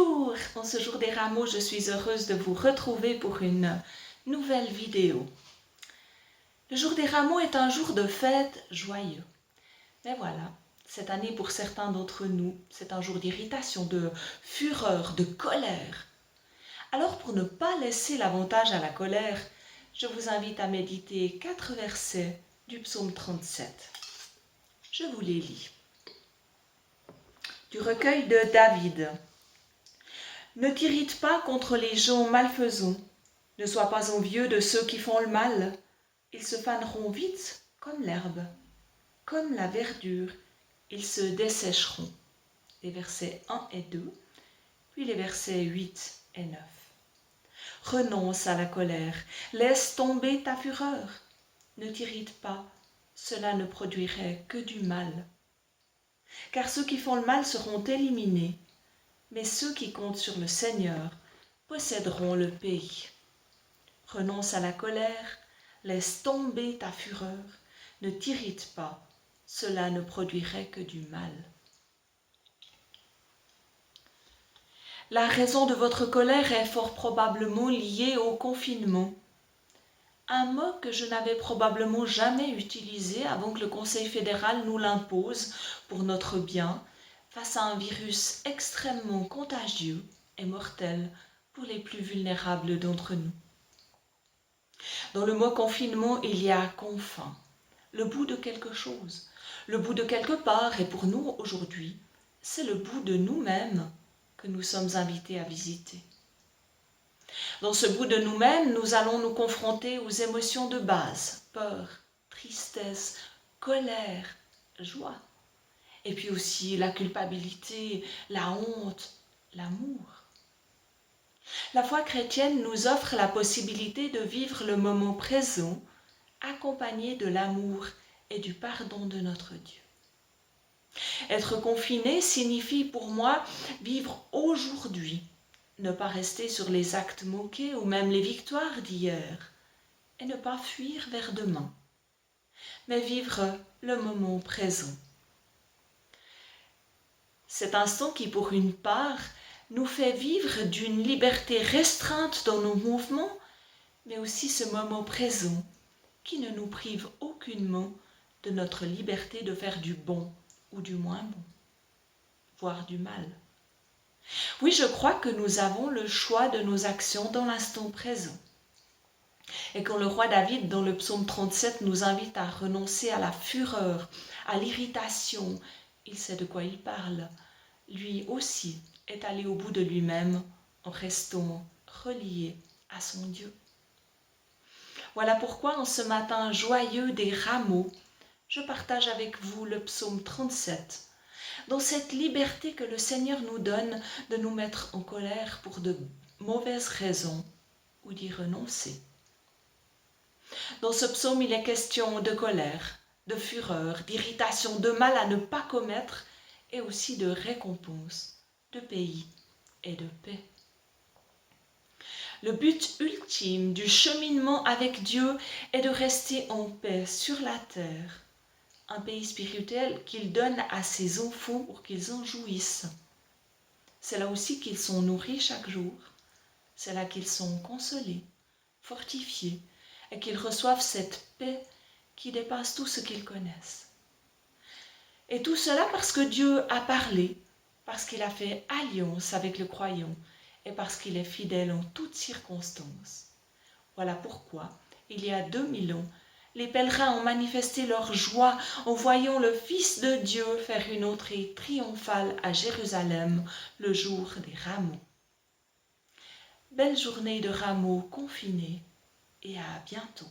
Bonjour! En ce jour des rameaux, je suis heureuse de vous retrouver pour une nouvelle vidéo. Le jour des rameaux est un jour de fête joyeux. Mais voilà, cette année pour certains d'entre nous, c'est un jour d'irritation, de fureur, de colère. Alors pour ne pas laisser l'avantage à la colère, je vous invite à méditer 4 versets du psaume 37. Je vous les lis. Du recueil de David. Ne t'irrite pas contre les gens malfaisants, ne sois pas envieux de ceux qui font le mal. Ils se faneront vite comme l'herbe, comme la verdure, ils se dessécheront. Les versets 1 et 2, puis les versets 8 et 9. Renonce à la colère, laisse tomber ta fureur. Ne t'irrite pas, cela ne produirait que du mal. Car ceux qui font le mal seront éliminés, mais ceux qui comptent sur le Seigneur posséderont le pays. Renonce à la colère, laisse tomber ta fureur, ne t'irrite pas, cela ne produirait que du mal. La raison de votre colère est fort probablement liée au confinement. Un mot que je n'avais probablement jamais utilisé avant que le Conseil fédéral nous l'impose pour notre bien, face à un virus extrêmement contagieux et mortel pour les plus vulnérables d'entre nous. Dans le mot confinement, il y a confin, le bout de quelque chose, le bout de quelque part, et pour nous aujourd'hui, c'est le bout de nous-mêmes que nous sommes invités à visiter. Dans ce bout de nous-mêmes, nous allons nous confronter aux émotions de base, peur, tristesse, colère, joie, et puis aussi la culpabilité, la honte, l'amour. La foi chrétienne nous offre la possibilité de vivre le moment présent, accompagné de l'amour et du pardon de notre Dieu. Être confiné signifie pour moi vivre aujourd'hui, ne pas rester sur les actes moqués ou même les victoires d'hier, et ne pas fuir vers demain, mais vivre le moment présent. Cet instant qui, pour une part, nous fait vivre d'une liberté restreinte dans nos mouvements, mais aussi ce moment présent qui ne nous prive aucunement de notre liberté de faire du bon ou du moins bon, voire du mal. Oui, je crois que nous avons le choix de nos actions dans l'instant présent. Et quand le roi David, dans le psaume 37, nous invite à renoncer à la fureur, à l'irritation, il sait de quoi il parle. Lui aussi est allé au bout de lui-même en restant relié à son Dieu. Voilà pourquoi en ce matin joyeux des rameaux, je partage avec vous le psaume 37, dans cette liberté que le Seigneur nous donne de nous mettre en colère pour de mauvaises raisons ou d'y renoncer. Dans ce psaume, il est question de colère, de fureur, d'irritation, de mal à ne pas commettre et aussi de récompense, de pays et de paix. Le but ultime du cheminement avec Dieu est de rester en paix sur la terre, un pays spirituel qu'il donne à ses enfants pour qu'ils en jouissent. C'est là aussi qu'ils sont nourris chaque jour, c'est là qu'ils sont consolés, fortifiés, et qu'ils reçoivent cette paix qui dépasse tout ce qu'ils connaissent. Et tout cela parce que Dieu a parlé, parce qu'il a fait alliance avec le croyant et parce qu'il est fidèle en toutes circonstances. Voilà pourquoi, il y a 2000 ans, les pèlerins ont manifesté leur joie en voyant le Fils de Dieu faire une entrée triomphale à Jérusalem le jour des rameaux. Belle journée de rameaux confinés et à bientôt.